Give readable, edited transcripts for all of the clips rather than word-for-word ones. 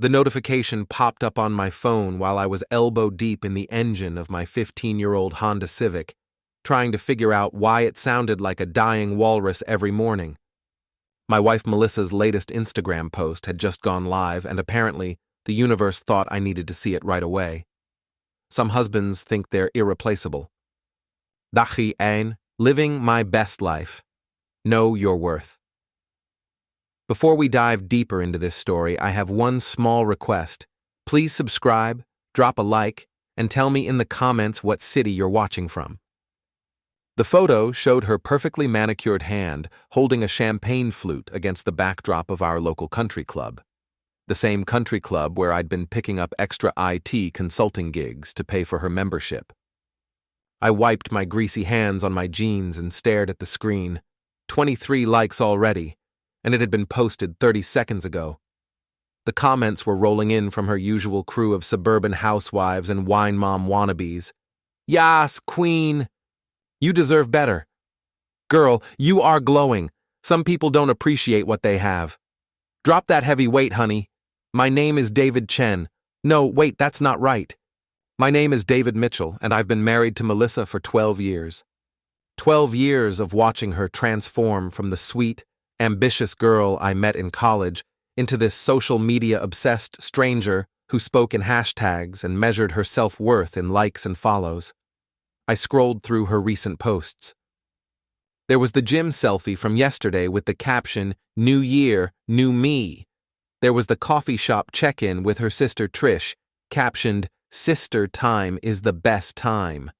The notification popped up on my phone while I was elbow deep in the engine of my 15-year-old Honda Civic, trying to figure out why it sounded like a dying walrus every morning. My wife Melissa's latest Instagram post had just gone live, and apparently the universe thought I needed to see it right away. Some husbands think they're irreplaceable. Dachi ein, living my best life. Know your worth. Before we dive deeper into this story, I have one small request. Please subscribe, drop a like, and tell me in the comments what city you're watching from. The photo showed her perfectly manicured hand holding a champagne flute against the backdrop of our local country club. The same country club where I'd been picking up extra IT consulting gigs to pay for her membership. I wiped my greasy hands on my jeans and stared at the screen. 23 likes already, and it had been posted 30 seconds ago. The comments were rolling in from her usual crew of suburban housewives and wine mom wannabes. Yas, queen! You deserve better. Girl, you are glowing. Some people don't appreciate what they have. Drop that heavy weight, honey. My name is David Chen. No, wait, that's not right. My name is David Mitchell, and I've been married to Melissa for 12 years. 12 years of watching her transform from the sweet, ambitious girl I met in college into this social media-obsessed stranger who spoke in hashtags and measured her self-worth in likes and follows. I scrolled through her recent posts. There was the gym selfie from yesterday with the caption, "New Year, New Me." There was the coffee shop check-in with her sister Trish, captioned, "Sister time is the best time."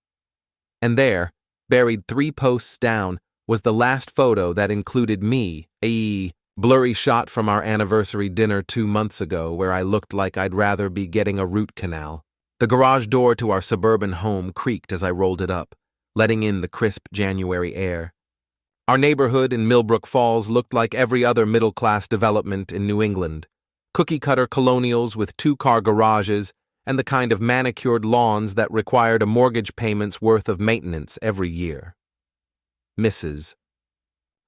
And there, buried 3 posts down, was the last photo that included me, a blurry shot from our anniversary dinner 2 months ago where I looked like I'd rather be getting a root canal. The garage door to our suburban home creaked as I rolled it up, letting in the crisp January air. Our neighborhood in Millbrook Falls looked like every other middle-class development in New England. Cookie-cutter colonials with 2-car garages and the kind of manicured lawns that required a mortgage payment's worth of maintenance every year. Mrs.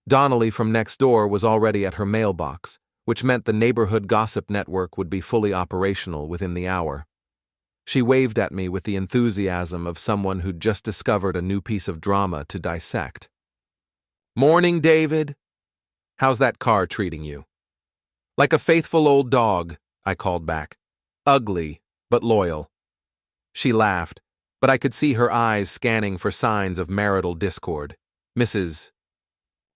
Donnelly from next door was already at her mailbox, which meant the neighborhood gossip network would be fully operational within the hour. She waved at me with the enthusiasm of someone who'd just discovered a new piece of drama to dissect. "Morning, David. How's that car treating you?" "Like a faithful old dog," I called back. "Ugly, but loyal." She laughed, but I could see her eyes scanning for signs of marital discord. Mrs.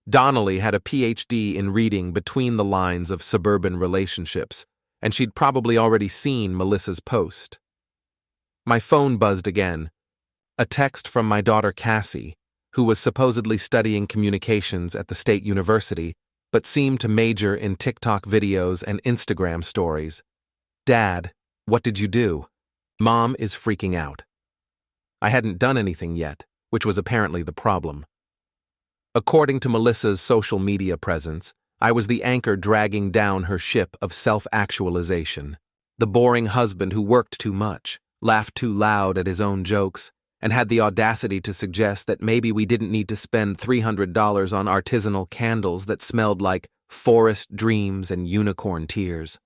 Donnelly had a PhD in reading between the lines of suburban relationships, and she'd probably already seen Melissa's post. My phone buzzed again. A text from my daughter Cassie, who was supposedly studying communications at the state university, but seemed to major in TikTok videos and Instagram stories. "Dad, what did you do? Mom is freaking out." I hadn't done anything yet, which was apparently the problem. According to Melissa's social media presence, I was the anchor dragging down her ship of self-actualization, the boring husband who worked too much, laughed too loud at his own jokes, and had the audacity to suggest that maybe we didn't need to spend $300 on artisanal candles that smelled like forest dreams and unicorn tears.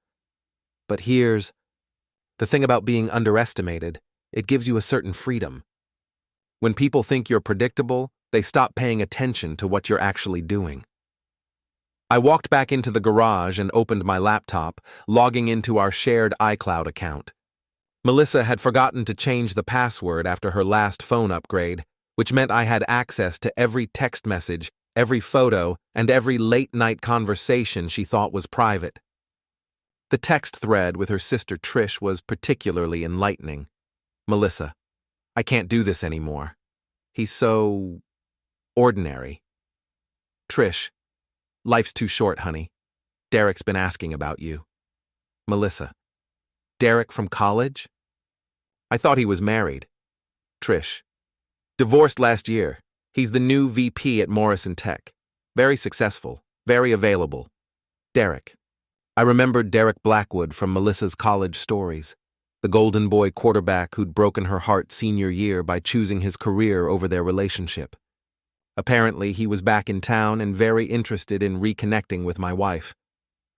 But here's the thing about being underestimated: it gives you a certain freedom. When people think you're predictable, they stop paying attention to what you're actually doing. I walked back into the garage and opened my laptop, logging into our shared iCloud account. Melissa had forgotten to change the password after her last phone upgrade, which meant I had access to every text message, every photo, and every late-night conversation she thought was private. The text thread with her sister Trish was particularly enlightening. "Melissa, I can't do this anymore. He's so ordinary." "Trish, life's too short, honey. Derek's been asking about you." "Melissa, Derek from college? I thought he was married." "Trish, divorced last year. He's the new VP at Morrison Tech. Very successful, very available. Derek." I remembered Derek Blackwood from Melissa's college stories, the golden boy quarterback who'd broken her heart senior year by choosing his career over their relationship. Apparently, he was back in town and very interested in reconnecting with my wife.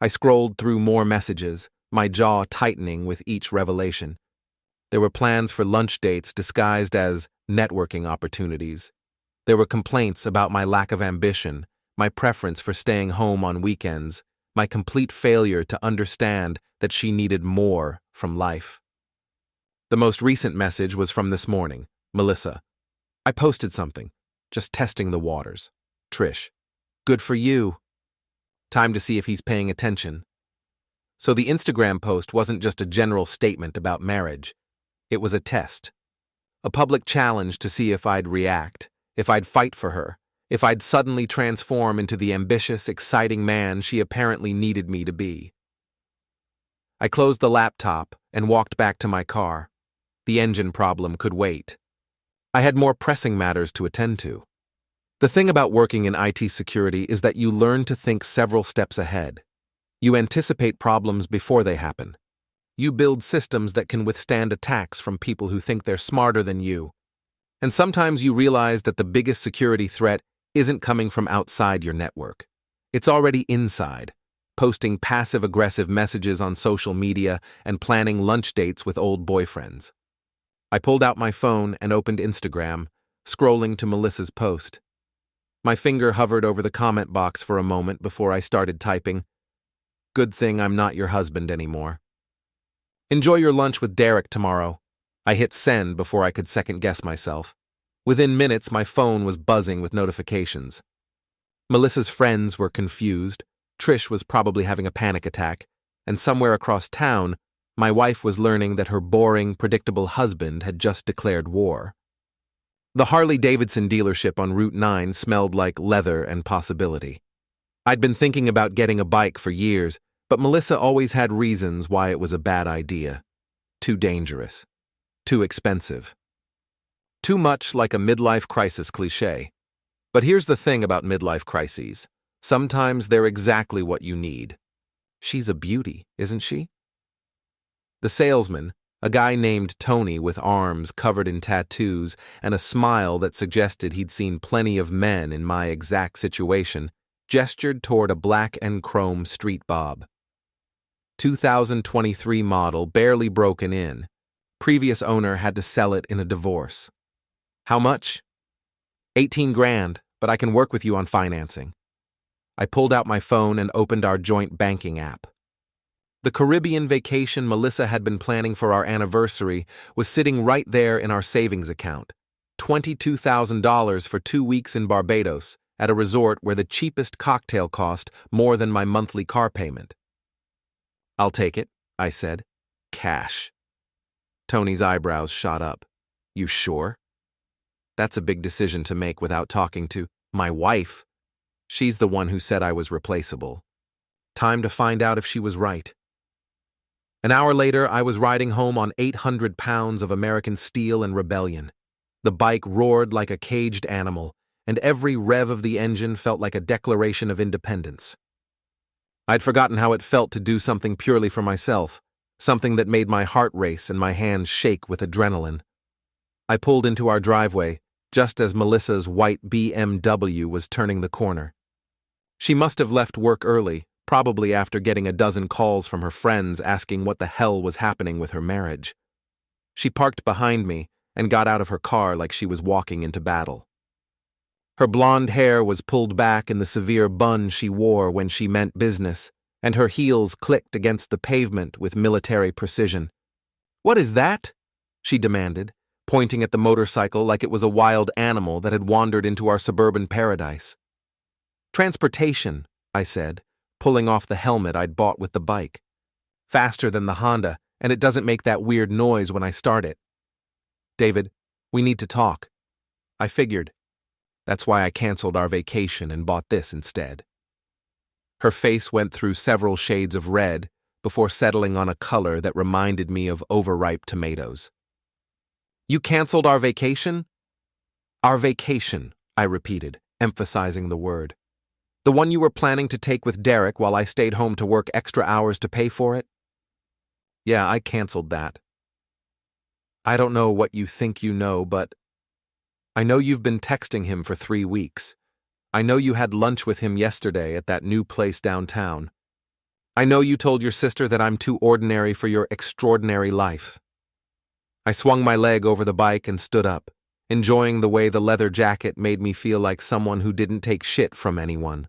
I scrolled through more messages, my jaw tightening with each revelation. There were plans for lunch dates disguised as networking opportunities. There were complaints about my lack of ambition, my preference for staying home on weekends, my complete failure to understand that she needed more from life. The most recent message was from this morning, Melissa. I posted something, just testing the waters. Trish. Good for you. Time to see if he's paying attention. So the Instagram post wasn't just a general statement about marriage. It was a test. A public challenge to see if I'd react, if I'd fight for her, if I'd suddenly transform into the ambitious, exciting man she apparently needed me to be. I closed the laptop and walked back to my car. The engine problem could wait. I had more pressing matters to attend to. The thing about working in IT security is that you learn to think several steps ahead. You anticipate problems before they happen. You build systems that can withstand attacks from people who think they're smarter than you. And sometimes you realize that the biggest security threat isn't coming from outside your network. It's already inside, posting passive-aggressive messages on social media and planning lunch dates with old boyfriends. I pulled out my phone and opened Instagram, scrolling to Melissa's post. My finger hovered over the comment box for a moment before I started typing, "Good thing I'm not your husband anymore. Enjoy your lunch with Derek tomorrow." I hit send before I could second-guess myself. Within minutes, my phone was buzzing with notifications. Melissa's friends were confused, Trish was probably having a panic attack, and somewhere across town, my wife was learning that her boring, predictable husband had just declared war. The Harley-Davidson dealership on Route 9 smelled like leather and possibility. I'd been thinking about getting a bike for years, but Melissa always had reasons why it was a bad idea. Too dangerous. Too expensive. Too much like a midlife crisis cliché. But here's the thing about midlife crises. Sometimes they're exactly what you need. She's a beauty, isn't she? The salesman, a guy named Tony with arms covered in tattoos and a smile that suggested he'd seen plenty of men in my exact situation, gestured toward a black and chrome street bob. 2023 model, barely broken in. Previous owner had to sell it in a divorce. How much? 18 grand, but I can work with you on financing. I pulled out my phone and opened our joint banking app. The Caribbean vacation Melissa had been planning for our anniversary was sitting right there in our savings account. $22,000 for 2 weeks in Barbados, at a resort where the cheapest cocktail cost more than my monthly car payment. "I'll take it," I said. "Cash." Tony's eyebrows shot up. "You sure?" That's a big decision to make without talking to my wife. She's the one who said I was replaceable. Time to find out if she was right. An hour later, I was riding home on 800 pounds of American steel and rebellion. The bike roared like a caged animal, and every rev of the engine felt like a declaration of independence. I'd forgotten how it felt to do something purely for myself, something that made my heart race and my hands shake with adrenaline. I pulled into our driveway, just as Melissa's white BMW was turning the corner. She must have left work early, probably after getting a dozen calls from her friends asking what the hell was happening with her marriage. She parked behind me and got out of her car like she was walking into battle. Her blonde hair was pulled back in the severe bun she wore when she meant business, and her heels clicked against the pavement with military precision. "What is that?" she demanded, pointing at the motorcycle like it was a wild animal that had wandered into our suburban paradise. "Transportation," I said, pulling off the helmet I'd bought with the bike. "Faster than the Honda, and it doesn't make that weird noise when I start it." "David, we need to talk." I figured. That's why I canceled our vacation and bought this instead. Her face went through several shades of red before settling on a color that reminded me of overripe tomatoes. "You canceled our vacation?" "Our vacation," I repeated, emphasizing the word. "The one you were planning to take with Derek while I stayed home to work extra hours to pay for it?" "Yeah, I canceled that." "I don't know what you think you know, but I know you've been texting him for 3 weeks. I know you had lunch with him yesterday at that new place downtown. I know you told your sister that I'm too ordinary for your extraordinary life. I swung my leg over the bike and stood up, enjoying the way the leather jacket made me feel like someone who didn't take shit from anyone.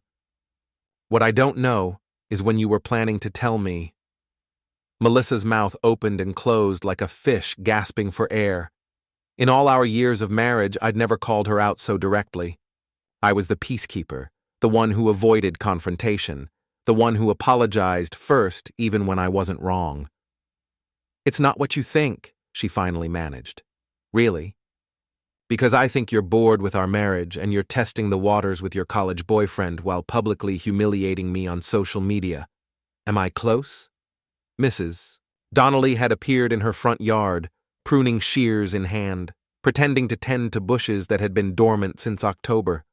What I don't know is when you were planning to tell me. Melissa's mouth opened and closed like a fish gasping for air. In all our years of marriage, I'd never called her out so directly. I was the peacekeeper, the one who avoided confrontation, the one who apologized first even when I wasn't wrong. It's not what you think, she finally managed. Really? Because I think you're bored with our marriage and you're testing the waters with your college boyfriend while publicly humiliating me on social media. Am I close? Mrs. Donnelly had appeared in her front yard, pruning shears in hand, pretending to tend to bushes that had been dormant since October.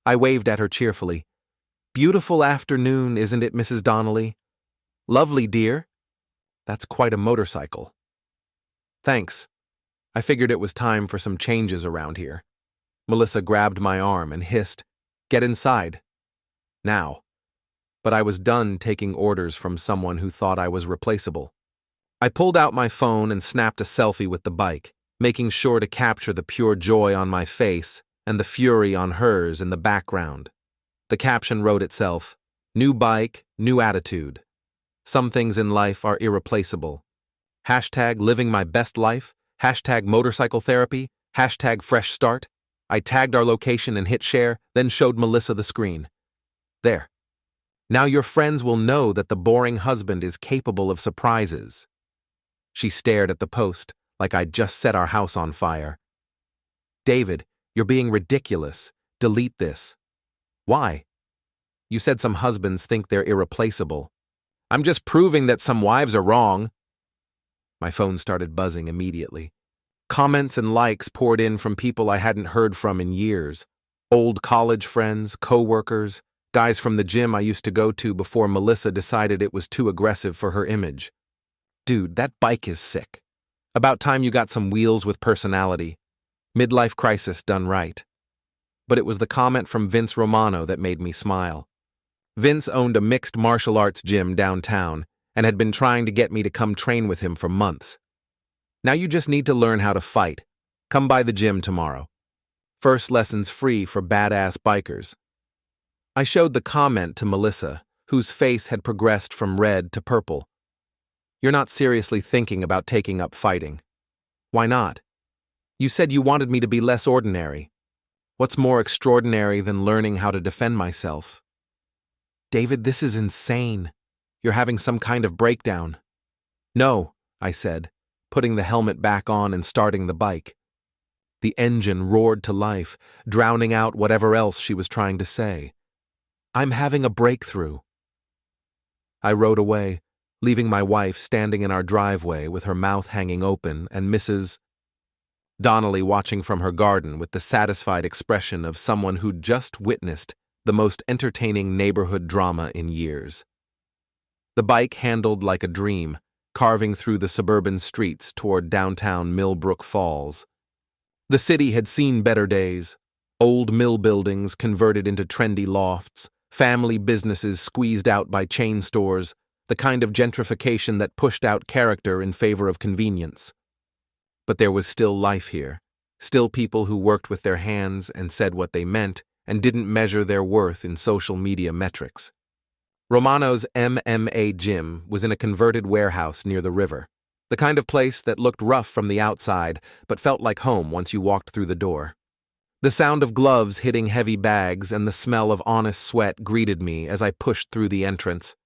I waved at her cheerfully. Beautiful afternoon, isn't it, Mrs. Donnelly? Lovely, dear. That's quite a motorcycle. Thanks. I figured it was time for some changes around here. Melissa grabbed my arm and hissed, "Get inside. Now." But I was done taking orders from someone who thought I was replaceable. I pulled out my phone and snapped a selfie with the bike, making sure to capture the pure joy on my face and the fury on hers in the background. The caption wrote itself, "New bike, new attitude. Some things in life are irreplaceable. Hashtag living my best life. Hashtag motorcycle therapy, hashtag fresh start." I tagged our location and hit share, then showed Melissa the screen. There. Now your friends will know that the boring husband is capable of surprises. She stared at the post, like I'd just set our house on fire. David, you're being ridiculous. Delete this. Why? You said some husbands think they're irreplaceable. I'm just proving that some wives are wrong. My phone started buzzing immediately. Comments and likes poured in from people I hadn't heard from in years. Old college friends, co-workers, guys from the gym I used to go to before Melissa decided it was too aggressive for her image. Dude, that bike is sick. About time you got some wheels with personality. Midlife crisis done right. But it was the comment from Vince Romano that made me smile. Vince owned a mixed martial arts gym downtown and had been trying to get me to come train with him for months. Now you just need to learn how to fight. Come by the gym tomorrow. First lessons free for badass bikers. I showed the comment to Melissa, whose face had progressed from red to purple. You're not seriously thinking about taking up fighting. Why not? You said you wanted me to be less ordinary. What's more extraordinary than learning how to defend myself? David, this is insane. You're having some kind of breakdown. No, I said, putting the helmet back on and starting the bike. The engine roared to life, drowning out whatever else she was trying to say. I'm having a breakthrough. I rode away, leaving my wife standing in our driveway with her mouth hanging open and Mrs. Donnelly watching from her garden with the satisfied expression of someone who'd just witnessed the most entertaining neighborhood drama in years. The bike handled like a dream, carving through the suburban streets toward downtown Millbrook Falls. The city had seen better days. Old mill buildings converted into trendy lofts, family businesses squeezed out by chain stores, the kind of gentrification that pushed out character in favor of convenience. But there was still life here, still people who worked with their hands and said what they meant and didn't measure their worth in social media metrics. Romano's MMA gym was in a converted warehouse near the river, the kind of place that looked rough from the outside but felt like home once you walked through the door. The sound of gloves hitting heavy bags and the smell of honest sweat greeted me as I pushed through the entrance.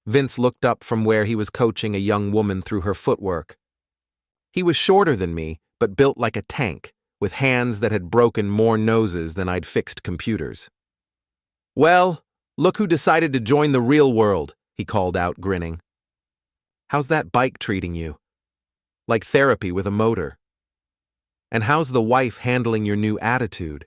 Vince looked up from where he was coaching a young woman through her footwork. He was shorter than me, but built like a tank, with hands that had broken more noses than I'd fixed computers. Well, look who decided to join the real world, he called out, grinning. How's that bike treating you? Like therapy with a motor. And how's the wife handling your new attitude?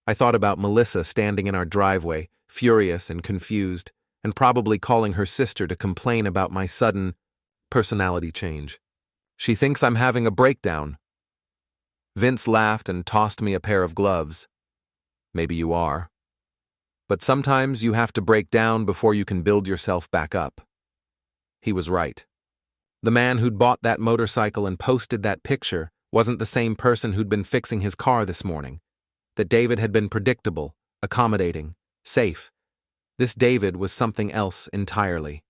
I thought about Melissa standing in our driveway, furious and confused, and probably calling her sister to complain about my sudden personality change. She thinks I'm having a breakdown. Vince laughed and tossed me a pair of gloves. Maybe you are. but sometimes you have to break down before you can build yourself back up. He was right. The man who'd bought that motorcycle and posted that picture wasn't the same person who'd been fixing his car this morning. That David had been predictable, accommodating, safe. This David was something else entirely.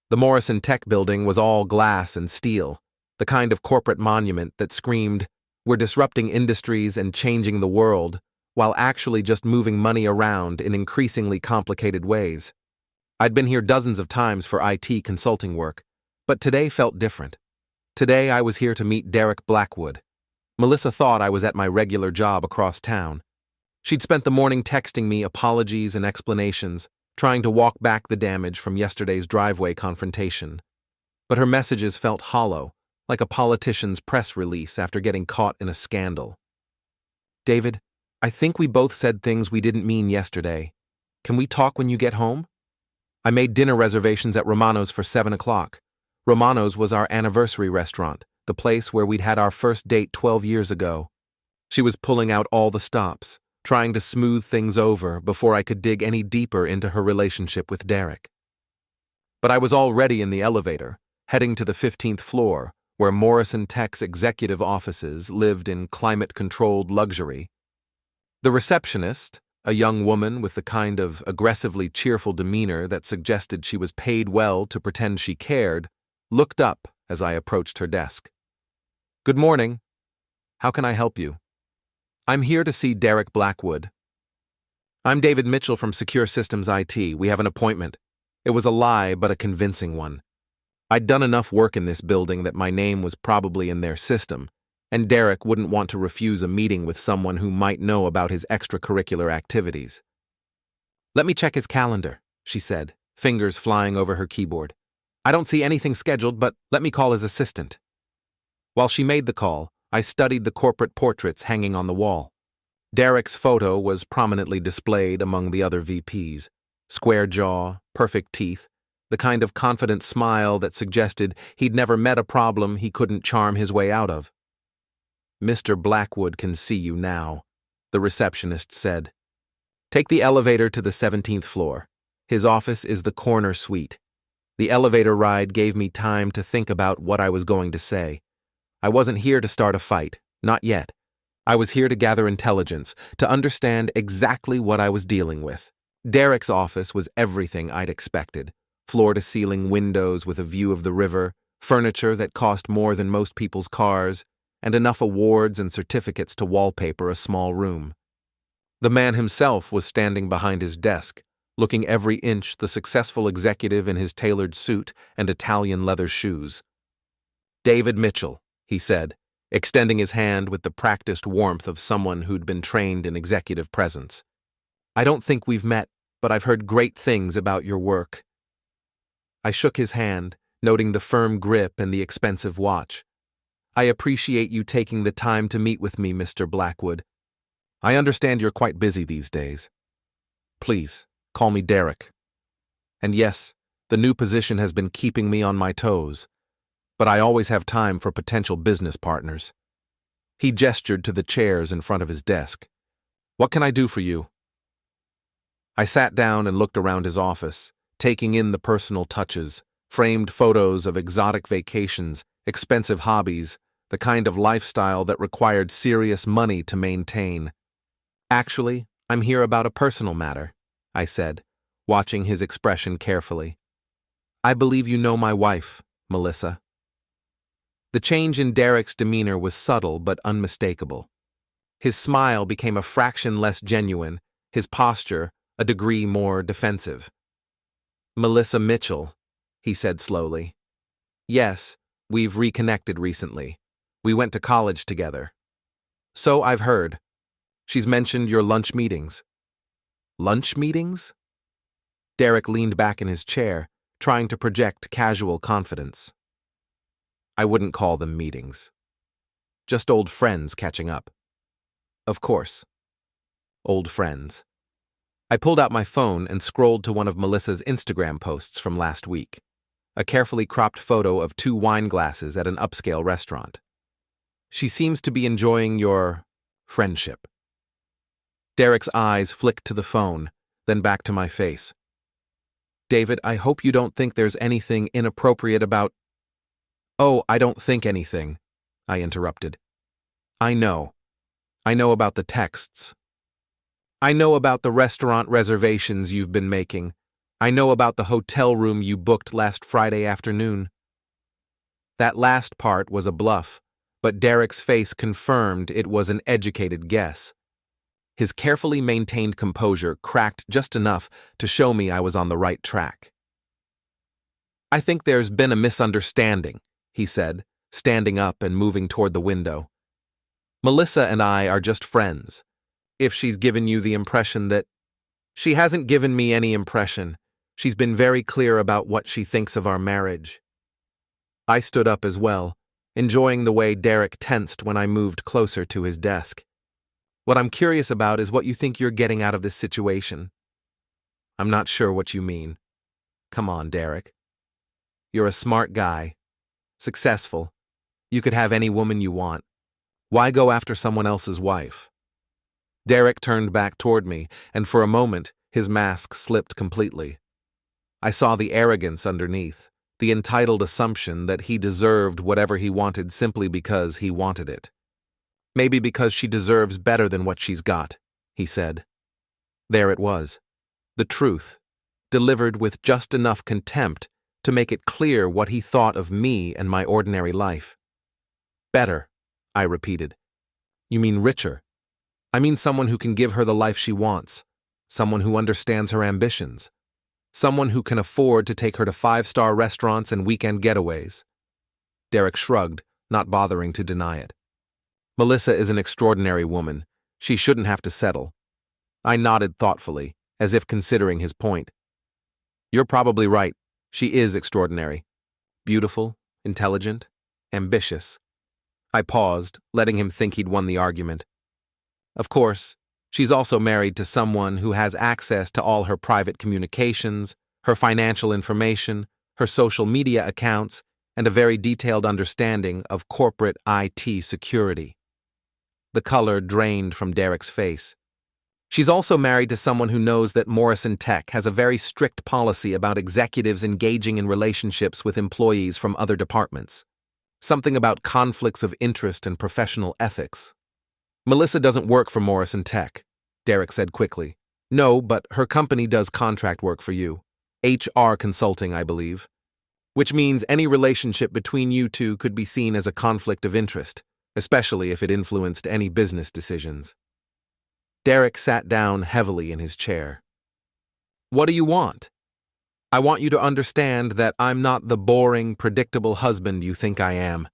The Morrison Tech building was all glass and steel, the kind of corporate monument that screamed, "We're disrupting industries and changing the world," while actually just moving money around in increasingly complicated ways. I'd been here dozens of times for IT consulting work, but today felt different. Today I was here to meet Derek Blackwood. Melissa thought I was at my regular job across town. She'd spent the morning texting me apologies and explanations, trying to walk back the damage from yesterday's driveway confrontation. But her messages felt hollow, like a politician's press release after getting caught in a scandal. "David, I think we both said things we didn't mean yesterday. Can we talk when you get home?" I made dinner reservations at Romano's for 7 o'clock. Romano's was our anniversary restaurant, the place where we'd had our first date 12 years ago. She was pulling out all the stops, trying to smooth things over before I could dig any deeper into her relationship with Derek. But I was already in the elevator, heading to the 15th floor, where Morrison Tech's executive offices lived in climate-controlled luxury. The receptionist, a young woman with the kind of aggressively cheerful demeanor that suggested she was paid well to pretend she cared, looked up as I approached her desk. "Good morning. How can I help you?" "I'm here to see Derek Blackwood." "I'm David Mitchell from Secure Systems IT. We have an appointment." It was a lie, but a convincing one. I'd done enough work in this building that my name was probably in their system, and Derek wouldn't want to refuse a meeting with someone who might know about his extracurricular activities. "Let me check his calendar," she said, fingers flying over her keyboard. "I don't see anything scheduled, but let me call his assistant." While she made the call, I studied the corporate portraits hanging on the wall. Derek's photo was prominently displayed among the other VPs. Square jaw, perfect teeth, the kind of confident smile that suggested he'd never met a problem he couldn't charm his way out of. "Mr. Blackwood can see you now," the receptionist said. "Take the elevator to the 17th floor. His office is the corner suite." The elevator ride gave me time to think about what I was going to say. I wasn't here to start a fight, not yet. I was here to gather intelligence, to understand exactly what I was dealing with. Derek's office was everything I'd expected. Floor-to-ceiling windows with a view of the river, furniture that cost more than most people's cars, and enough awards and certificates to wallpaper a small room. The man himself was standing behind his desk, looking every inch the successful executive in his tailored suit and Italian leather shoes. "David Mitchell," he said, extending his hand with the practiced warmth of someone who'd been trained in executive presence. "I don't think we've met, but I've heard great things about your work." I shook his hand, noting the firm grip and the expensive watch. "I appreciate you taking the time to meet with me, Mr. Blackwood. I understand you're quite busy these days. Please, call me Derek. And yes, the new position has been keeping me on my toes, but I always have time for potential business partners." He gestured to the chairs in front of his desk. "What can I do for you?" I sat down and looked around his office, taking in the personal touches, framed photos of exotic vacations, expensive hobbies, the kind of lifestyle that required serious money to maintain. "Actually, I'm here about a personal matter," I said, watching his expression carefully. "I believe you know my wife, Melissa." The change in Derek's demeanor was subtle but unmistakable. His smile became a fraction less genuine, his posture a degree more defensive. "Melissa Mitchell," he said slowly. "Yes, we've reconnected recently. We went to college together." "So I've heard. She's mentioned your lunch meetings." "Lunch meetings?" Derek leaned back in his chair, trying to project casual confidence. "I wouldn't call them meetings. Just old friends catching up." "Of course. Old friends." I pulled out my phone and scrolled to one of Melissa's Instagram posts from last week, a carefully cropped photo of 2 wine glasses at an upscale restaurant. "She seems to be enjoying your friendship." Derek's eyes flicked to the phone, then back to my face. David, I hope you don't think there's anything inappropriate about— Oh, I don't think anything, I interrupted. I know. I know about the texts. I know about the restaurant reservations you've been making. I know about the hotel room you booked last Friday afternoon. That last part was a bluff, but Derek's face confirmed it was an educated guess. His carefully maintained composure cracked just enough to show me I was on the right track. I think there's been a misunderstanding, he said, standing up and moving toward the window. Melissa and I are just friends. If she's given you the impression that— She hasn't given me any impression. She's been very clear about what she thinks of our marriage. I stood up as well, enjoying the way Derek tensed when I moved closer to his desk. What I'm curious about is what you think you're getting out of this situation. I'm not sure what you mean. Come on, Derek. You're a smart guy. Successful. You could have any woman you want. Why go after someone else's wife? Derek turned back toward me, and for a moment, his mask slipped completely. I saw the arrogance underneath, the entitled assumption that he deserved whatever he wanted simply because he wanted it. Maybe because she deserves better than what she's got, he said. There it was. The truth, delivered with just enough contempt to make it clear what he thought of me and my ordinary life. Better, I repeated. You mean richer? I mean someone who can give her the life she wants, someone who understands her ambitions, someone who can afford to take her to 5-star restaurants and weekend getaways. Derek shrugged, not bothering to deny it. Melissa is an extraordinary woman. She shouldn't have to settle. I nodded thoughtfully, as if considering his point. You're probably right. She is extraordinary. Beautiful, intelligent, ambitious. I paused, letting him think he'd won the argument. Of course, she's also married to someone who has access to all her private communications, her financial information, her social media accounts, and a very detailed understanding of corporate IT security. The color drained from Derek's face. She's also married to someone who knows that Morrison Tech has a very strict policy about executives engaging in relationships with employees from other departments. Something about conflicts of interest and professional ethics. Melissa doesn't work for Morrison Tech, Derek said quickly. No, but her company does contract work for you. HR consulting, I believe. Which means any relationship between you two could be seen as a conflict of interest, especially if it influenced any business decisions. Derek sat down heavily in his chair. What do you want? I want you to understand that I'm not the boring, predictable husband you think I am.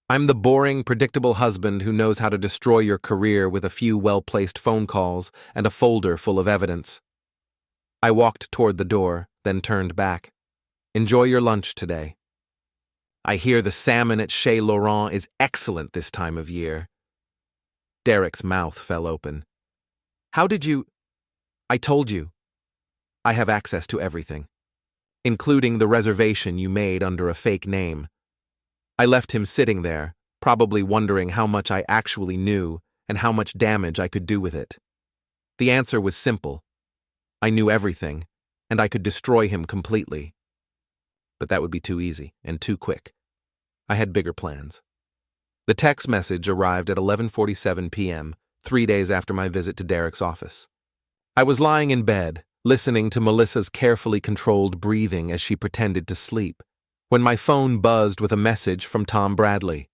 I'm the boring, predictable husband who knows how to destroy your career with a few well-placed phone calls and a folder full of evidence. I walked toward the door, then turned back. Enjoy your lunch today. I hear the salmon at Chez Laurent is excellent this time of year. Derek's mouth fell open. How did you— I told you. I have access to everything, including the reservation you made under a fake name. I left him sitting there, probably wondering how much I actually knew and how much damage I could do with it. The answer was simple. I knew everything, and I could destroy him completely. But that would be too easy and too quick. I had bigger plans. The text message arrived at 11:47 p.m., 3 days after my visit to Derek's office. I was lying in bed, listening to Melissa's carefully controlled breathing as she pretended to sleep, when my phone buzzed with a message from Tom Bradley.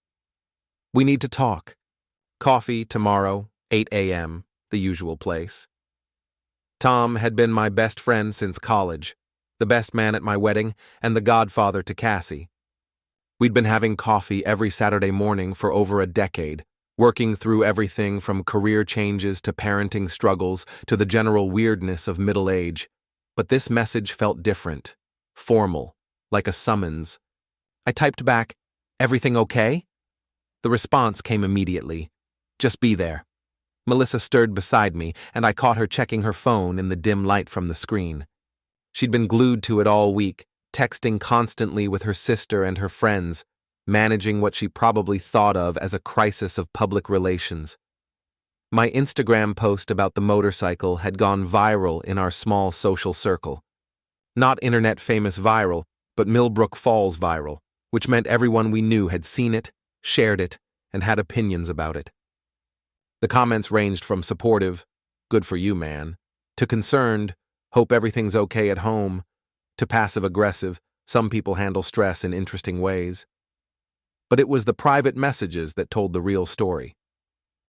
We need to talk. Coffee tomorrow, 8 a.m., the usual place. Tom had been my best friend since college, the best man at my wedding, and the godfather to Cassie. We'd been having coffee every Saturday morning for over a decade, working through everything from career changes to parenting struggles to the general weirdness of middle age. But this message felt different, formal, like a summons. I typed back, "Everything okay?" The response came immediately. "Just be there." Melissa stirred beside me, and I caught her checking her phone in the dim light from the screen. She'd been glued to it all week, texting constantly with her sister and her friends, managing what she probably thought of as a crisis of public relations. My Instagram post about the motorcycle had gone viral in our small social circle. Not internet-famous viral, but Millbrook Falls viral, which meant everyone we knew had seen it, shared it, and had opinions about it. The comments ranged from supportive, "Good for you, man," to concerned, "Hope everything's okay at home," to passive-aggressive, "Some people handle stress in interesting ways." But it was the private messages that told the real story.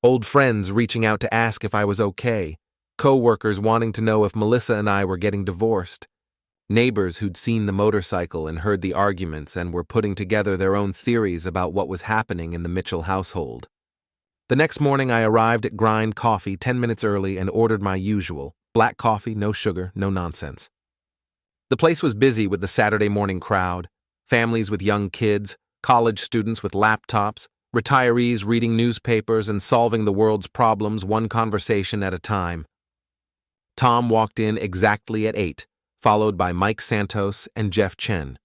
Old friends reaching out to ask if I was okay, co-workers wanting to know if Melissa and I were getting divorced, neighbors who'd seen the motorcycle and heard the arguments and were putting together their own theories about what was happening in the Mitchell household. The next morning I arrived at Grind Coffee 10 minutes early and ordered my usual, black coffee, no sugar, no nonsense. The place was busy with the Saturday morning crowd, families with young kids, college students with laptops, retirees reading newspapers and solving the world's problems one conversation at a time. Tom walked in exactly at 8, followed by Mike Santos and Jeff Chen.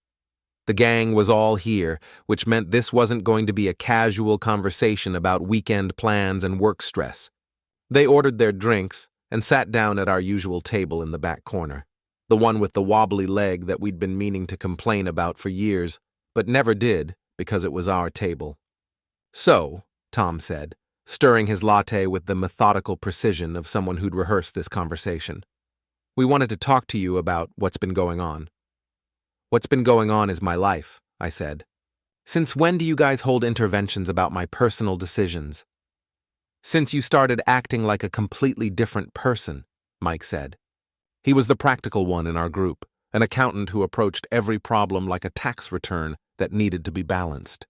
The gang was all here, which meant this wasn't going to be a casual conversation about weekend plans and work stress. They ordered their drinks and sat down at our usual table in the back corner, the one with the wobbly leg that we'd been meaning to complain about for years, but never did because it was our table. "So," Tom said, stirring his latte with the methodical precision of someone who'd rehearsed this conversation, "we wanted to talk to you about what's been going on." "What's been going on is my life," I said. "Since when do you guys hold interventions about my personal decisions?" "Since you started acting like a completely different person," Mike said. He was the practical one in our group, an accountant who approached every problem like a tax return that needed to be balanced.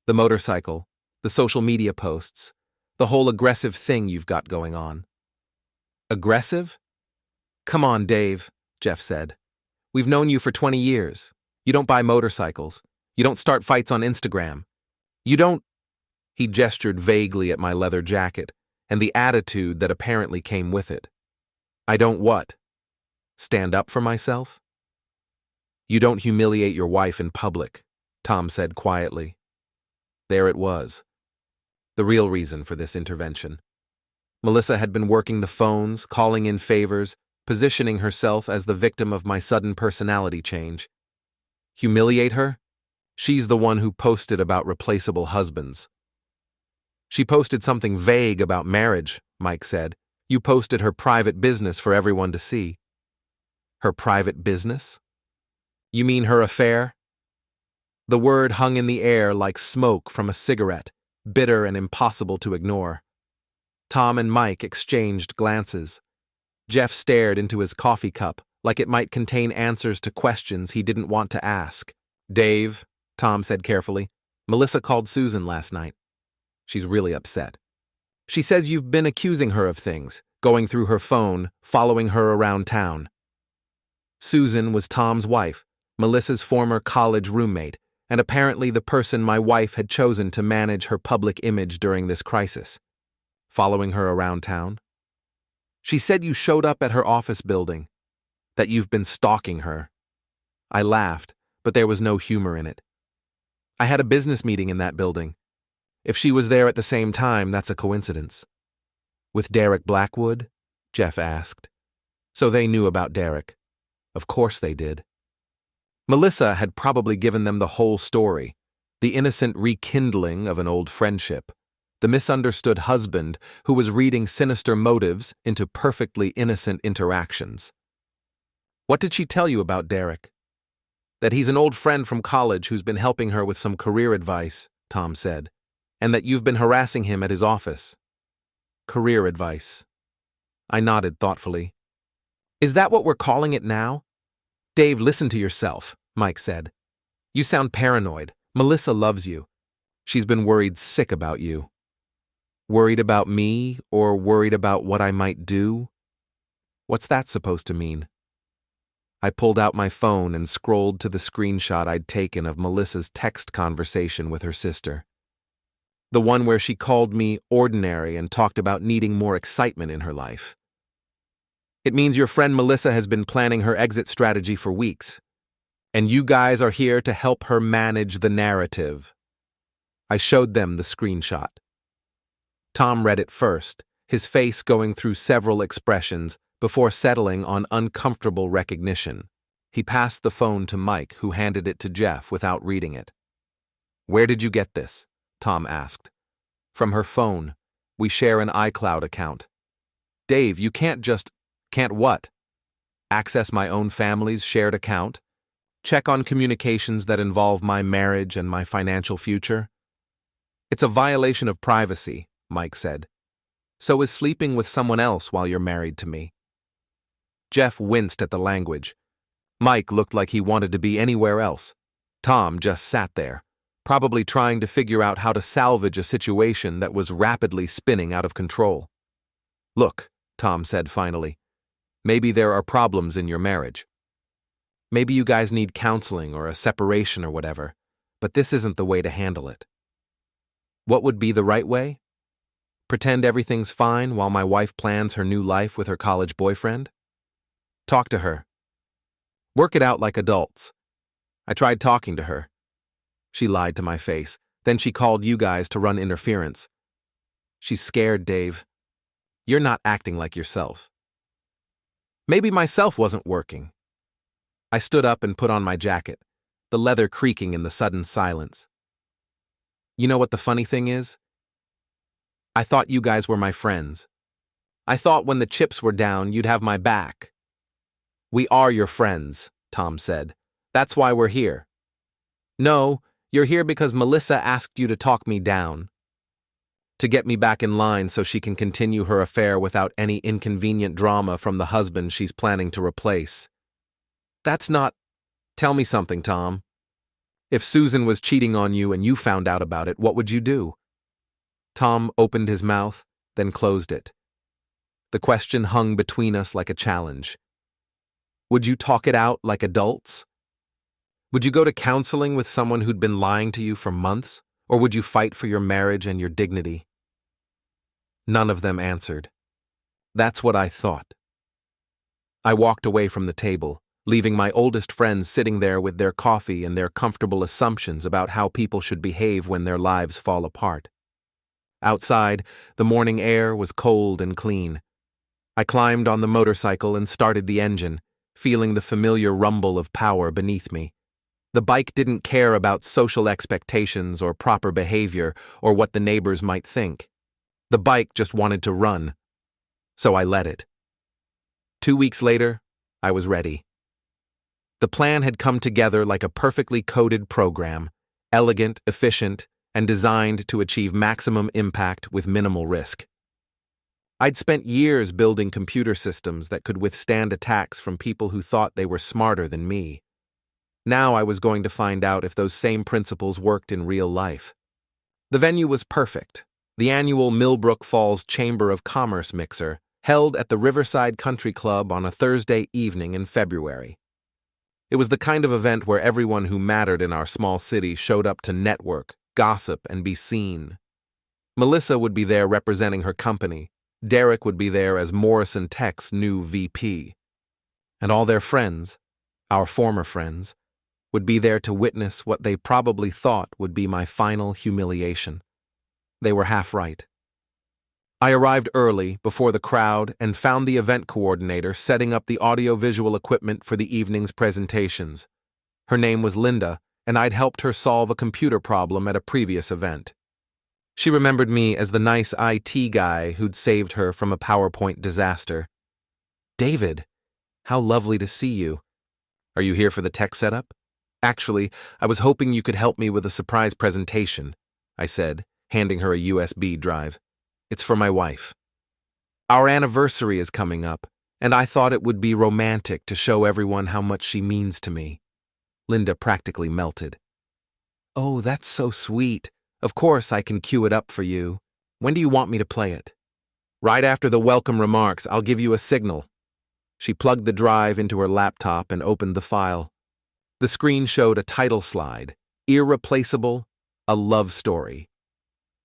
"The motorcycle, the social media posts, the whole aggressive thing you've got going on." "Aggressive? Come on, Dave," Jeff said. "We've known you for 20 years. You don't buy motorcycles. You don't start fights on Instagram. You don't—" He gestured vaguely at my leather jacket and the attitude that apparently came with it. "I don't what? Stand up for myself?" "You don't humiliate your wife in public," Tom said quietly. There it was. The real reason for this intervention. Melissa had been working the phones, calling in favors, positioning herself as the victim of my sudden personality change. Humiliate her? She's the one who posted about replaceable husbands. "She posted something vague about marriage," Mike said. "You posted her private business for everyone to see." "Her private business? You mean her affair?" The word hung in the air like smoke from a cigarette, bitter and impossible to ignore. Tom and Mike exchanged glances. Jeff stared into his coffee cup like it might contain answers to questions he didn't want to ask. "Dave," Tom said carefully, "Melissa called Susan last night. She's really upset. She says you've been accusing her of things, going through her phone, following her around town." Susan was Tom's wife, Melissa's former college roommate, and apparently the person my wife had chosen to manage her public image during this crisis. Following her around town? "She said you showed up at her office building, that you've been stalking her." I laughed, but there was no humor in it. "I had a business meeting in that building. If she was there at the same time, that's a coincidence." "With Derek Blackwood?" Jeff asked. So they knew about Derek. Of course they did. Melissa had probably given them the whole story, the innocent rekindling of an old friendship, the misunderstood husband who was reading sinister motives into perfectly innocent interactions. "What did she tell you about Derek?" "That he's an old friend from college who's been helping her with some career advice," Tom said, "and that you've been harassing him at his office." "Career advice." I nodded thoughtfully. "Is that what we're calling it now?" "Dave, listen to yourself," Mike said. "You sound paranoid. Melissa loves you. She's been worried sick about you." Worried about me, or worried about what I might do? What's that supposed to mean? I pulled out my phone and scrolled to the screenshot I'd taken of Melissa's text conversation with her sister. The one where she called me ordinary and talked about needing more excitement in her life. "It means your friend Melissa has been planning her exit strategy for weeks, and you guys are here to help her manage the narrative." I showed them the screenshot. Tom read it first, his face going through several expressions before settling on uncomfortable recognition. He passed the phone to Mike, who handed it to Jeff without reading it. "Where did you get this?" Tom asked. "From her phone. We share an iCloud account." "Dave, you can't just—" "Can't what?" "Access my own family's shared account? Check on communications that involve my marriage and my financial future?" "It's a violation of privacy," Mike said. "So is sleeping with someone else while you're married to me." Jeff winced at the language. Mike looked like he wanted to be anywhere else. Tom just sat there, probably trying to figure out how to salvage a situation that was rapidly spinning out of control. "Look," Tom said finally, "maybe there are problems in your marriage. Maybe you guys need counseling or a separation or whatever, but this isn't the way to handle it." "What would be the right way? Pretend everything's fine while my wife plans her new life with her college boyfriend? Talk to her. Work it out like adults. I tried talking to her. She lied to my face. Then she called you guys to run interference. She's scared, Dave. You're not acting like yourself." Maybe myself wasn't working. I stood up and put on my jacket, the leather creaking in the sudden silence. "You know what the funny thing is? I thought you guys were my friends. I thought when the chips were down, you'd have my back." "We are your friends," Tom said. "That's why we're here." "No, you're here because Melissa asked you to talk me down. To get me back in line so she can continue her affair without any inconvenient drama from the husband she's planning to replace." "That's not—" "Tell me something, Tom. If Susan was cheating on you and you found out about it, what would you do?" Tom opened his mouth, then closed it. The question hung between us like a challenge. Would you talk it out like adults? Would you go to counseling with someone who'd been lying to you for months, or would you fight for your marriage and your dignity? None of them answered. That's what I thought. I walked away from the table, leaving my oldest friends sitting there with their coffee and their comfortable assumptions about how people should behave when their lives fall apart. Outside, the morning air was cold and clean. I climbed on the motorcycle and started the engine, feeling the familiar rumble of power beneath me. The bike didn't care about social expectations or proper behavior or what the neighbors might think. The bike just wanted to run. So I let it. 2 weeks later, I was ready. The plan had come together like a perfectly coded program, elegant, efficient, and designed to achieve maximum impact with minimal risk. I'd spent years building computer systems that could withstand attacks from people who thought they were smarter than me. Now I was going to find out if those same principles worked in real life. The venue was perfect, the annual Millbrook Falls Chamber of Commerce mixer, held at the Riverside Country Club on a Thursday evening in February. It was the kind of event where everyone who mattered in our small city showed up to network, gossip, and be seen. Melissa would be there representing her company. Derek would be there as Morrison Tech's new VP. And all their friends, our former friends, would be there to witness what they probably thought would be my final humiliation. They were half right. I arrived early, before the crowd, and found the event coordinator setting up the audio-visual equipment for the evening's presentations. Her name was Linda, and I'd helped her solve a computer problem at a previous event. She remembered me as the nice IT guy who'd saved her from a PowerPoint disaster. "David, how lovely to see you. Are you here for the tech setup?" "Actually, I was hoping you could help me with a surprise presentation," I said, handing her a USB drive. "It's for my wife. Our anniversary is coming up, and I thought it would be romantic to show everyone how much she means to me." Linda practically melted. "Oh, that's so sweet. Of course I can cue it up for you. When do you want me to play it?" "Right after the welcome remarks, I'll give you a signal." She plugged the drive into her laptop and opened the file. The screen showed a title slide, Irreplaceable, a love story.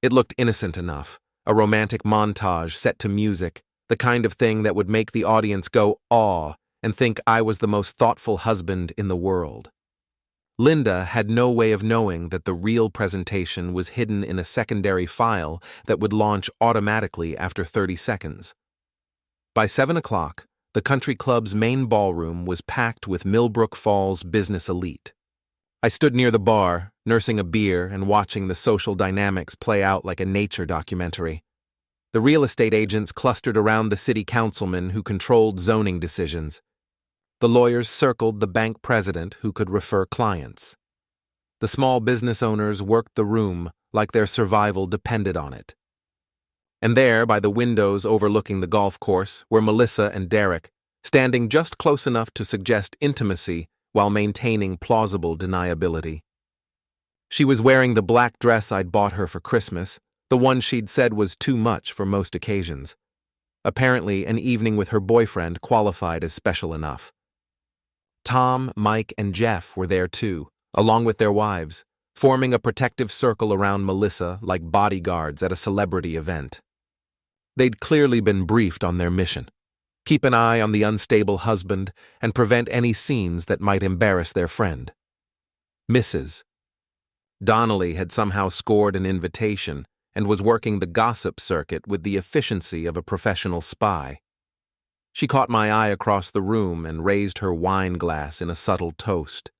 It looked innocent enough, a romantic montage set to music, the kind of thing that would make the audience go awe and think I was the most thoughtful husband in the world. Linda had no way of knowing that the real presentation was hidden in a secondary file that would launch automatically after 30 seconds. By 7 o'clock, the country club's main ballroom was packed with Millbrook Falls business elite. I stood near the bar, nursing a beer and watching the social dynamics play out like a nature documentary. The real estate agents clustered around the city councilman who controlled zoning decisions. The lawyers circled the bank president who could refer clients. The small business owners worked the room like their survival depended on it. And there, by the windows overlooking the golf course, were Melissa and Derek, standing just close enough to suggest intimacy while maintaining plausible deniability. She was wearing the black dress I'd bought her for Christmas, the one she'd said was too much for most occasions. Apparently, an evening with her boyfriend qualified as special enough. Tom, Mike, and Jeff were there too, along with their wives, forming a protective circle around Melissa like bodyguards at a celebrity event. They'd clearly been briefed on their mission: keep an eye on the unstable husband and prevent any scenes that might embarrass their friend. Mrs. Donnelly had somehow scored an invitation and was working the gossip circuit with the efficiency of a professional spy. She caught my eye across the room and raised her wine glass in a subtle toast.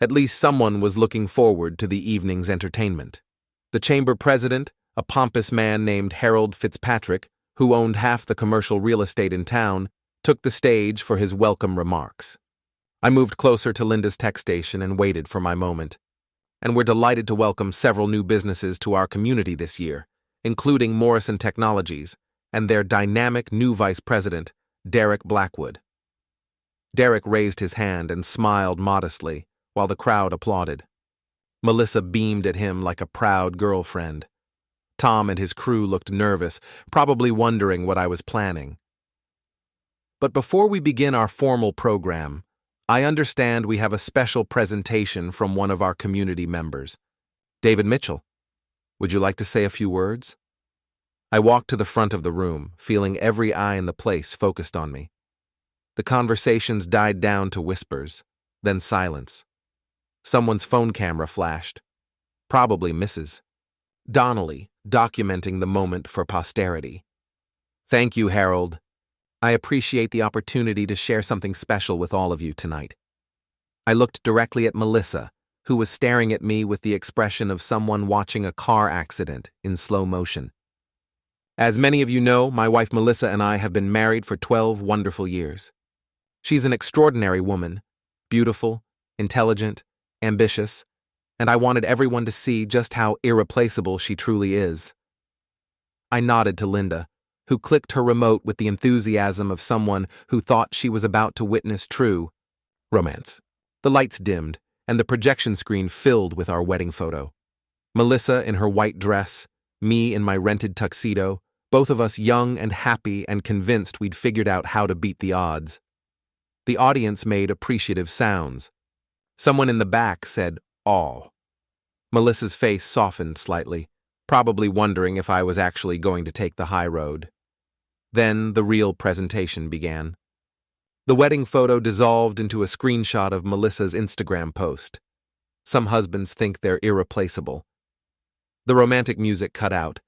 At least someone was looking forward to the evening's entertainment. The chamber president, a pompous man named Harold Fitzpatrick, who owned half the commercial real estate in town, took the stage for his welcome remarks. I moved closer to Linda's tech station and waited for my moment. And we're delighted to welcome several new businesses to our community this year, including Morrison Technologies and their dynamic new vice president, Derek Blackwood. Derek raised his hand and smiled modestly, while the crowd applauded. Melissa beamed at him like a proud girlfriend. Tom and his crew looked nervous, probably wondering what I was planning. But before we begin our formal program, I understand we have a special presentation from one of our community members. David Mitchell, would you like to say a few words? I walked to the front of the room, feeling every eye in the place focused on me. The conversations died down to whispers, then silence. Someone's phone camera flashed. Probably Mrs. Donnelly, documenting the moment for posterity. Thank you, Harold. I appreciate the opportunity to share something special with all of you tonight. I looked directly at Melissa, who was staring at me with the expression of someone watching a car accident in slow motion. As many of you know, my wife Melissa and I have been married for 12 wonderful years. She's an extraordinary woman, beautiful, intelligent, ambitious, and I wanted everyone to see just how irreplaceable she truly is. I nodded to Linda, who clicked her remote with the enthusiasm of someone who thought she was about to witness true romance. The lights dimmed, and the projection screen filled with our wedding photo. Melissa in her white dress, me in my rented tuxedo, both of us young and happy and convinced we'd figured out how to beat the odds. The audience made appreciative sounds. Someone in the back said, "Aw." Melissa's face softened slightly, probably wondering if I was actually going to take the high road. Then the real presentation began. The wedding photo dissolved into a screenshot of Melissa's Instagram post. Some husbands think they're irreplaceable. The romantic music cut out,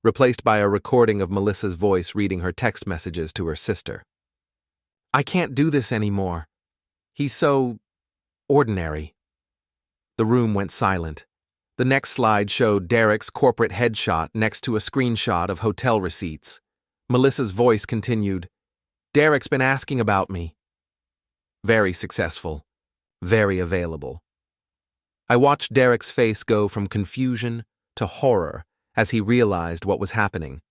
replaced by a recording of Melissa's voice reading her text messages to her sister. "I can't do this anymore. He's so ordinary." The room went silent. The next slide showed Derek's corporate headshot next to a screenshot of hotel receipts. Melissa's voice continued, "Derek's been asking about me." Very successful. Very available. I watched Derek's face go from confusion to horror as he realized what was happening.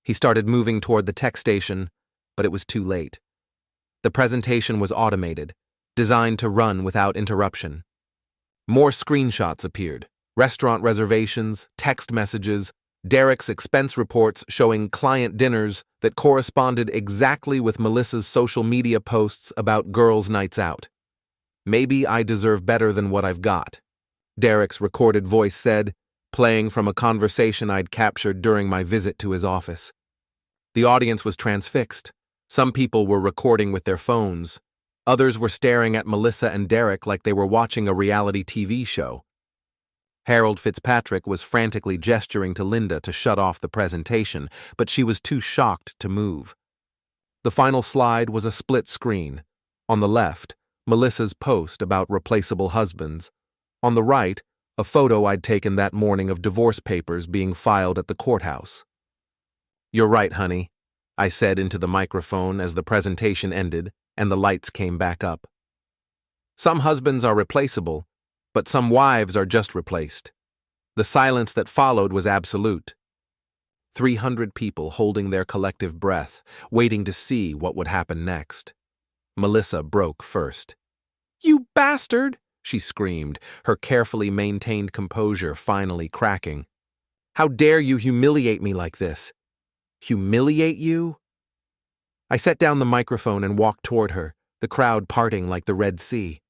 He started moving toward the tech station, but it was too late. The presentation was automated, designed to run without interruption. More screenshots appeared. Restaurant reservations, text messages, Derek's expense reports showing client dinners that corresponded exactly with Melissa's social media posts about girls' nights out. "Maybe I deserve better than what I've got," Derek's recorded voice said, playing from a conversation I'd captured during my visit to his office. The audience was transfixed. Some people were recording with their phones. Others were staring at Melissa and Derek like they were watching a reality TV show. Harold Fitzpatrick was frantically gesturing to Linda to shut off the presentation, but she was too shocked to move. The final slide was a split screen. On the left, Melissa's post about replaceable husbands. On the right, a photo I'd taken that morning of divorce papers being filed at the courthouse. "You're right, honey," I said into the microphone as the presentation ended and the lights came back up. "Some husbands are replaceable, but some wives are just replaced." The silence that followed was absolute. 300 people holding their collective breath, waiting to see what would happen next. Melissa broke first. "You bastard!" she screamed, her carefully maintained composure finally cracking. "How dare you humiliate me like this?" "Humiliate you?" I set down the microphone and walked toward her, the crowd parting like the Red Sea.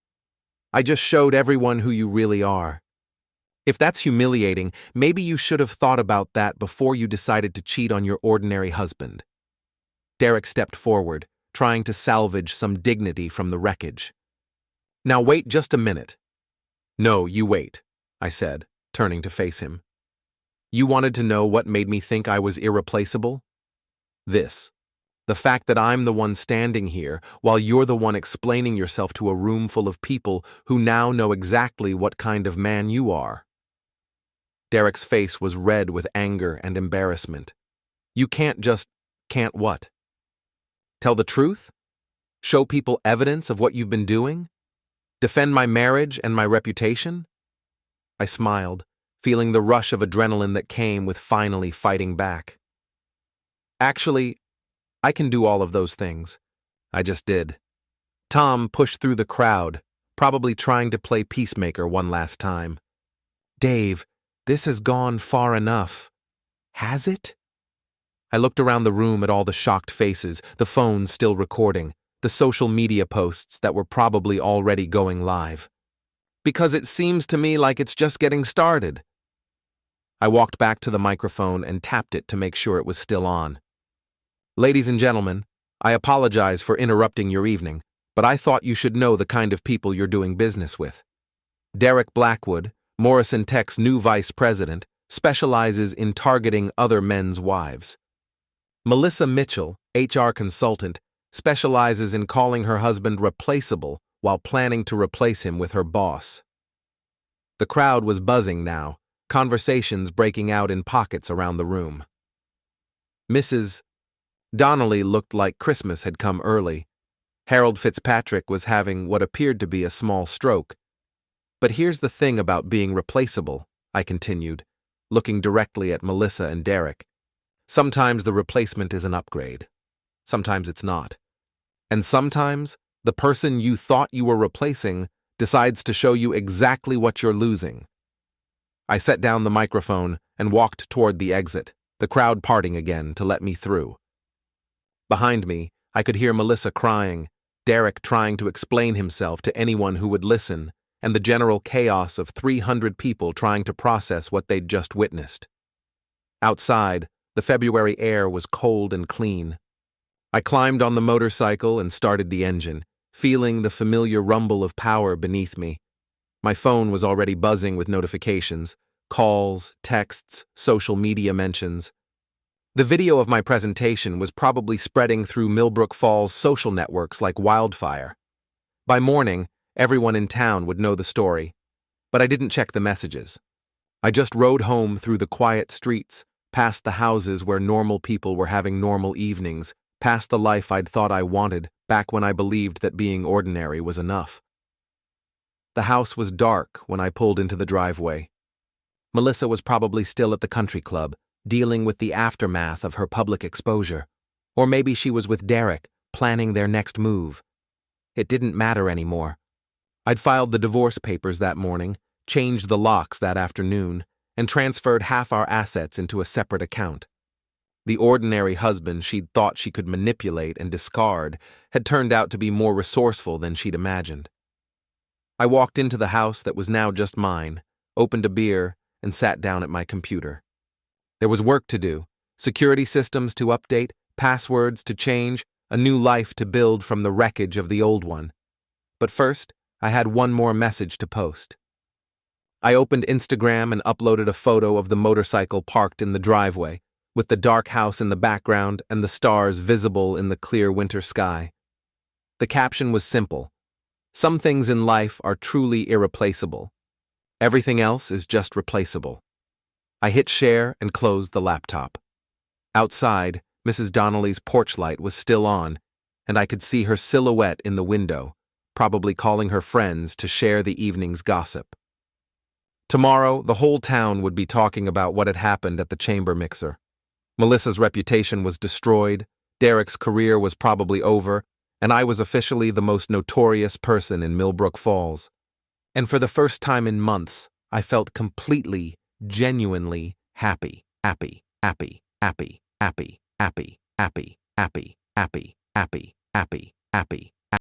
"I just showed everyone who you really are. If that's humiliating, maybe you should have thought about that before you decided to cheat on your ordinary husband." Derek stepped forward, trying to salvage some dignity from the wreckage. "Now wait just a minute." "No, you wait," I said, turning to face him. "You wanted to know what made me think I was irreplaceable? This. The fact that I'm the one standing here while you're the one explaining yourself to a room full of people who now know exactly what kind of man you are." Derek's face was red with anger and embarrassment. "You can't what? Tell the truth? Show people evidence of what you've been doing? Defend my marriage and my reputation?" I smiled, feeling the rush of adrenaline that came with finally fighting back. "Actually, I can do all of those things." I just did. Tom pushed through the crowd, probably trying to play peacemaker one last time. "Dave, this has gone far enough." "Has it?" I looked around the room at all the shocked faces, the phones still recording, the social media posts that were probably already going live. "Because it seems to me like it's just getting started." I walked back to the microphone and tapped it to make sure it was still on. "Ladies and gentlemen, I apologize for interrupting your evening, but I thought you should know the kind of people you're doing business with. Derek Blackwood, Morrison Tech's new vice president, specializes in targeting other men's wives. Melissa Mitchell, HR consultant, specializes in calling her husband replaceable while planning to replace him with her boss." The crowd was buzzing now, conversations breaking out in pockets around the room. Mrs. Donnelly looked like Christmas had come early. Harold Fitzpatrick was having what appeared to be a small stroke. "But here's the thing about being replaceable," I continued, looking directly at Melissa and Derek. "Sometimes the replacement is an upgrade. Sometimes it's not. And sometimes the person you thought you were replacing decides to show you exactly what you're losing." I set down the microphone and walked toward the exit, the crowd parting again to let me through. Behind me, I could hear Melissa crying, Derek trying to explain himself to anyone who would listen, and the general chaos of 300 people trying to process what they'd just witnessed. Outside, the February air was cold and clean. I climbed on the motorcycle and started the engine, feeling the familiar rumble of power beneath me. My phone was already buzzing with notifications, calls, texts, social media mentions. The video of my presentation was probably spreading through Millbrook Falls' social networks like wildfire. By morning, everyone in town would know the story, but I didn't check the messages. I just rode home through the quiet streets, past the houses where normal people were having normal evenings, past the life I'd thought I wanted back when I believed that being ordinary was enough. The house was dark when I pulled into the driveway. Melissa was probably still at the country club, dealing with the aftermath of her public exposure. Or maybe she was with Derek, planning their next move. It didn't matter anymore. I'd filed the divorce papers that morning, changed the locks that afternoon, and transferred half our assets into a separate account. The ordinary husband she'd thought she could manipulate and discard had turned out to be more resourceful than she'd imagined. I walked into the house that was now just mine, opened a beer, and sat down at my computer. There was work to do, security systems to update, passwords to change, a new life to build from the wreckage of the old one. But first, I had one more message to post. I opened Instagram and uploaded a photo of the motorcycle parked in the driveway, with the dark house in the background and the stars visible in the clear winter sky. The caption was simple. Some things in life are truly irreplaceable. Everything else is just replaceable. I hit share and closed the laptop. Outside, Mrs. Donnelly's porch light was still on, and I could see her silhouette in the window, probably calling her friends to share the evening's gossip. Tomorrow, the whole town would be talking about what had happened at the chamber mixer. Melissa's reputation was destroyed, Derek's career was probably over, and I was officially the most notorious person in Millbrook Falls. And for the first time in months, I felt completely, genuinely happy, happy, happy, happy, happy, happy, happy, happy, happy, happy, happy, happy.